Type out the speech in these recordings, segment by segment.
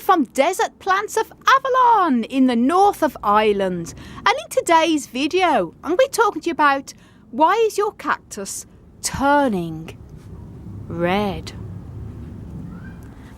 from Desert Plants of Avalon in the north of Ireland. And in today's video, I'm going to be talking to you about why is your cactus turning red?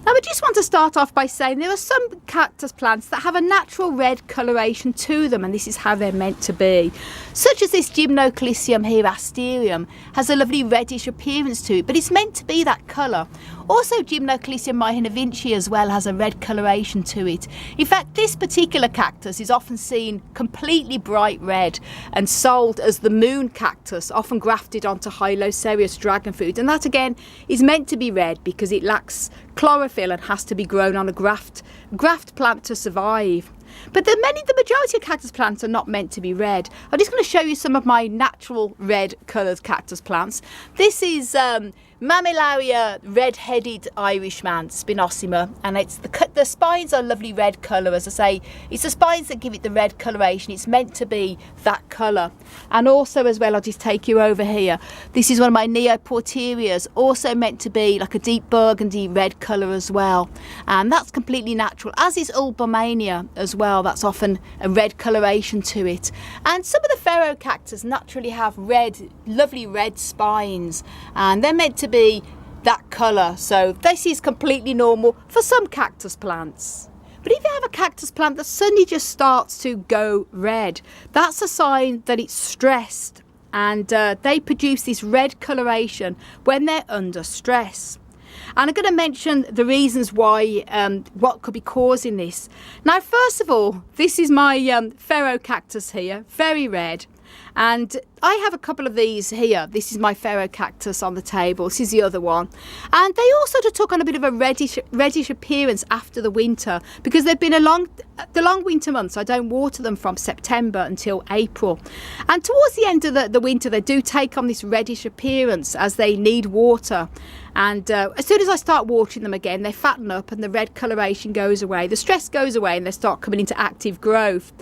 Now I just want to start off by saying there are some cactus plants that have a natural red coloration to them, and this is how they're meant to be. Such as this Gymnocalcium here, Asterium, has a lovely reddish appearance to it, but it's meant to be that colour. Also Gymnocalcium Mahinavinci as well has a red coloration to it. In fact, this particular cactus is often seen completely bright red and sold as the moon cactus, often grafted onto Hylocereus dragon fruit, and that again is meant to be red because it lacks chlorophyll and has to be grown on a graft plant to survive. But the majority of cactus plants are not meant to be red. I'm just going to show you some of my natural red coloured cactus plants. This is Mammillaria red-headed Irishman Spinosima, and the spines are lovely red colour. As I say, it's the spines that give it the red coloration. It's meant to be that colour. And also as well, I'll just take you over here. This is one of my Neoporterias, also meant to be like a deep burgundy red colour as well. And that's completely natural, as is Ulbomania as well. That's often a red coloration to it. And some of the Ferocactus naturally have lovely red spines, and they're meant to be that colour, so this is completely normal for some cactus plants. But if you have a cactus plant that suddenly just starts to go red, that's a sign that it's stressed, and they produce this red coloration when they're under stress. And I'm going to mention the reasons why, what could be causing this. Now, first of all, this is my Ferocactus here, very red. And I have a couple of these here. This is my Ferocactus on the table. This is the other one. And they all sort of took on a bit of a reddish appearance after the winter, because they've been the long winter months. I don't water them from September until April. And towards the end of the winter, they do take on this reddish appearance as they need water. And as soon as I start watering them again, they fatten up and the red coloration goes away. The stress goes away and they start coming into active growth.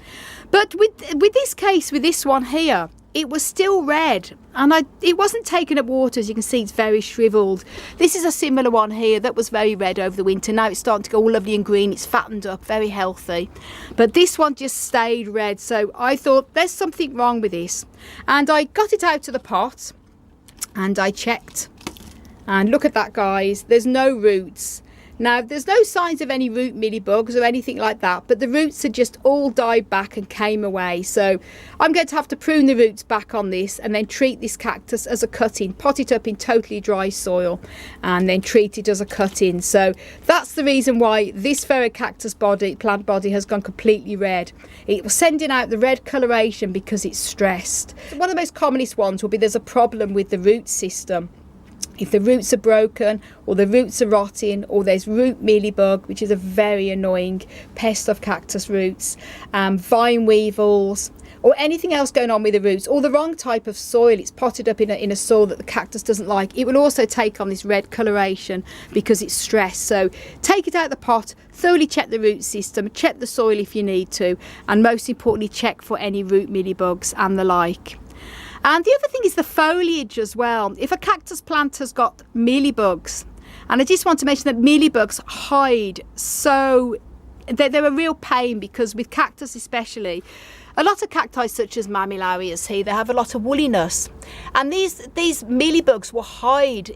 But with this case, with this one here, it was still red, and it wasn't taking up water. As you can see, it's very shriveled. This is a similar one here that was very red over the winter. Now it's starting to go all lovely and green. It's fattened up, very healthy. But this one just stayed red, so I thought there's something wrong with this. And I got it out of the pot and I checked. And look at that, guys, there's no roots. Now, there's no signs of any root mealybugs or anything like that, but the roots had just all died back and came away. So I'm going to have to prune the roots back on this and then treat this cactus as a cut-in, pot it up in totally dry soil and then treat it as a cut-in. So that's the reason why this Ferocactus plant body has gone completely red. It was sending out the red coloration because it's stressed. One of the most commonest ones will be there's a problem with the root system. If the roots are broken, or the roots are rotting, or there's root mealybug, which is a very annoying pest of cactus roots, vine weevils, or anything else going on with the roots, or the wrong type of soil, it's potted up in a soil that the cactus doesn't like, it will also take on this red coloration because it's stressed. So take it out of the pot, thoroughly check the root system, check the soil if you need to, and most importantly, check for any root mealybugs and the like. And the other thing is the foliage as well. If a cactus plant has got mealybugs, and I just want to mention that mealybugs hide, so they're a real pain, because with cactus especially, a lot of cacti such as Mammillarias here, they have a lot of woolliness, and these mealybugs will hide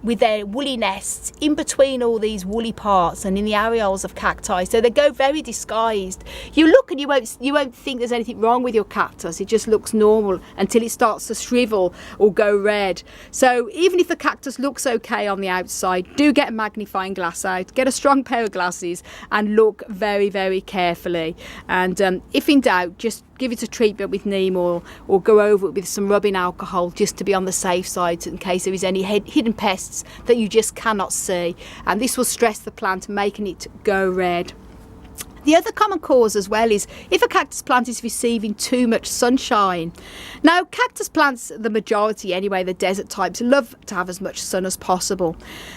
with their woolly nests in between all these woolly parts and in the areoles of cacti, so they go very disguised. You look and you won't think there's anything wrong with your cactus. It just looks normal until it starts to shrivel or go red. So even if the cactus looks okay on the outside, do get a magnifying glass out, get a strong pair of glasses and look very, very carefully. And if in doubt, just give it a treatment with neem oil, or go over it with some rubbing alcohol, just to be on the safe side in case there is any hidden pests that you just cannot see, and this will stress the plant, making it go red. The other common cause as well is if a cactus plant is receiving too much sunshine. Now, cactus plants, the majority anyway, the desert types, love to have as much sun as possible.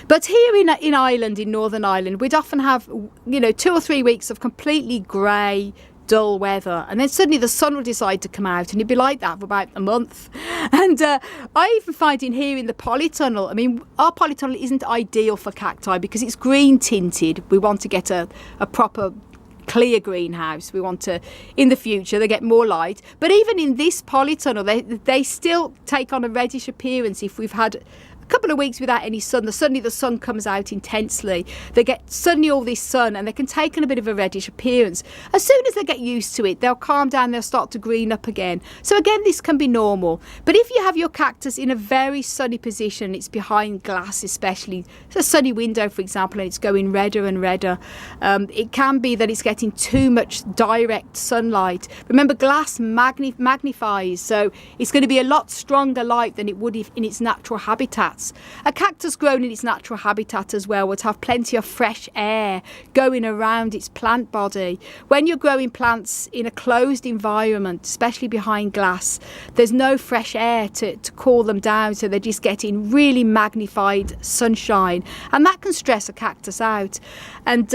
But here in Ireland, in Northern Ireland, we'd often have 2 or 3 weeks of completely grey, dull weather, and then suddenly the sun will decide to come out, and it'd be like that for about a month. And I even find in here in the polytunnel, I mean, our polytunnel isn't ideal for cacti because it's green tinted. We want to get a proper clear greenhouse. We want to, in the future, they get more light. But even in this polytunnel, they still take on a reddish appearance if we've had a couple of weeks without any sun. Suddenly the sun comes out intensely. They get suddenly all this sun, and they can take on a bit of a reddish appearance. As soon as they get used to it, they'll calm down, they'll start to green up again. So again, this can be normal. But if you have your cactus in a very sunny position, it's behind glass especially, it's a sunny window for example, and it's going redder and redder, it can be that it's getting too much direct sunlight. Remember, glass magnifies, so it's going to be a lot stronger light than it would if in its natural habitat. A cactus grown in its natural habitat as well would have plenty of fresh air going around its plant body. When you're growing plants in a closed environment, especially behind glass, there's no fresh air to cool them down, so they're just getting really magnified sunshine, and that can stress a cactus out. And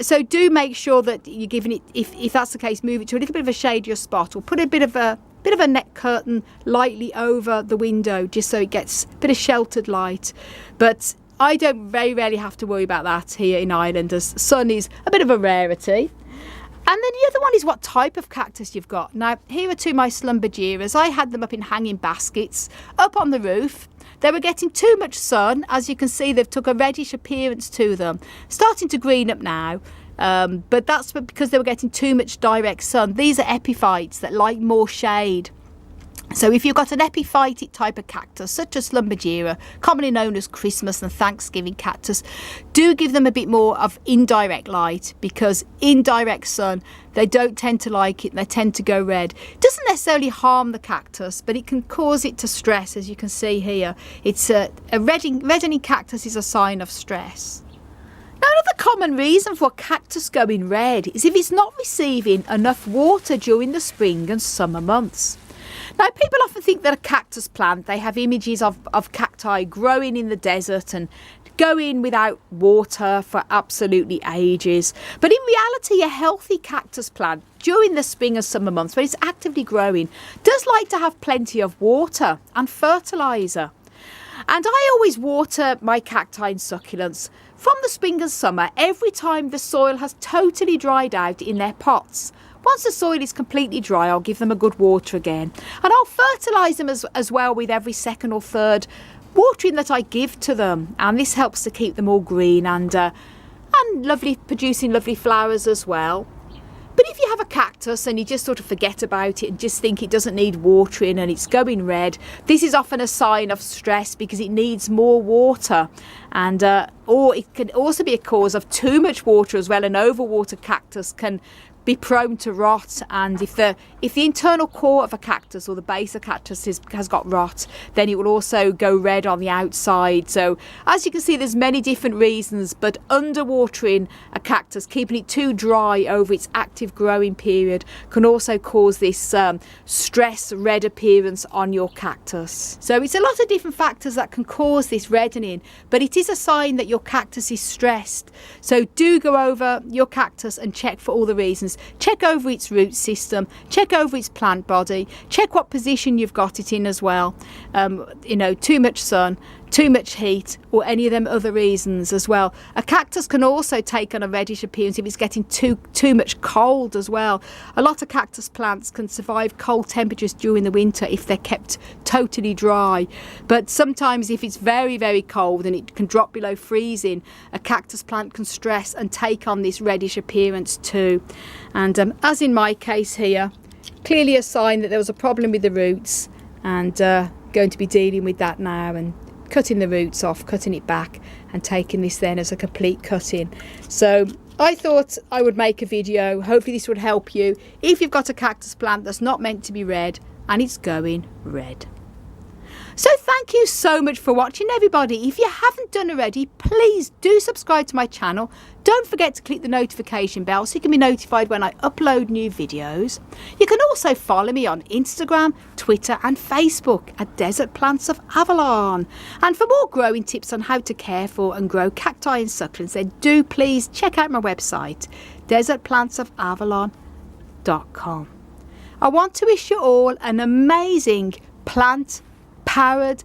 so do make sure that you're giving it, if that's the case, move it to a little bit of a shadier spot, or put a bit of a net curtain lightly over the window just so it gets a bit of sheltered light. But I don't very rarely have to worry about that here in Ireland, as sun is a bit of a rarity. And then the other one is what type of cactus you've got. Now, here are two of my slumbergeras. I had them up in hanging baskets up on the roof. They were getting too much sun. As you can see, they've took a reddish appearance to them, starting to green up now. But that's because they were getting too much direct sun. These are epiphytes that like more shade. So if you've got an epiphytic type of cactus, such as slumbergera, commonly known as Christmas and Thanksgiving cactus, do give them a bit more of indirect light, because indirect sun, they don't tend to like it, they tend to go red. It doesn't necessarily harm the cactus, but it can cause it to stress, as you can see here. It's a reddening cactus is a sign of stress. Now, another common reason for a cactus going red is if it's not receiving enough water during the spring and summer months. Now, people often think that a cactus plant, they have images of cacti growing in the desert and going without water for absolutely ages. But in reality, a healthy cactus plant during the spring and summer months, when it's actively growing, does like to have plenty of water and fertiliser. And I always water my cacti and succulents from the spring and summer every time the soil has totally dried out in their pots. Once the soil is completely dry, I'll give them a good water again. And I'll fertilise them as well with every second or third watering that I give to them. And this helps to keep them all green and lovely, producing lovely flowers as well. But if you have a cactus and you just sort of forget about it and just think it doesn't need watering and it's going red, this is often a sign of stress because it needs more water. And or it can also be a cause of too much water as well. An overwatered cactus can be prone to rot, and if the internal core of a cactus or the base of cactus has got rot, then it will also go red on the outside. So as you can see, there's many different reasons, but underwatering a cactus, keeping it too dry over its active growing period, can also cause this stress red appearance on your cactus. So it's a lot of different factors that can cause this reddening, but it is a sign that your cactus is stressed. So do go over your cactus and check for all the reasons. Check over its root system, check over its plant body, check what position you've got it in as well. Too much sun, too much heat, or any of them other reasons as well. A cactus can also take on a reddish appearance if it's getting too much cold as well. A lot of cactus plants can survive cold temperatures during the winter if they're kept totally dry. But sometimes if it's very, very cold and it can drop below freezing, a cactus plant can stress and take on this reddish appearance too. And as in my case here, clearly a sign that there was a problem with the roots, and going to be dealing with that now and cutting the roots off, cutting it back and taking this then as a complete cutting. So I thought I would make a video. Hopefully this would help you if you've got a cactus plant that's not meant to be red and it's going red. So thank you so much for watching, everybody. If you haven't done already, please do subscribe to my channel. Don't forget to click the notification bell so you can be notified when I upload new videos. You can also follow me on Instagram, Twitter and Facebook at Desert Plants of Avalon. And for more growing tips on how to care for and grow cacti and succulents, then do please check out my website, desertplantsofavalon.com. I want to wish you all an amazing plant-powered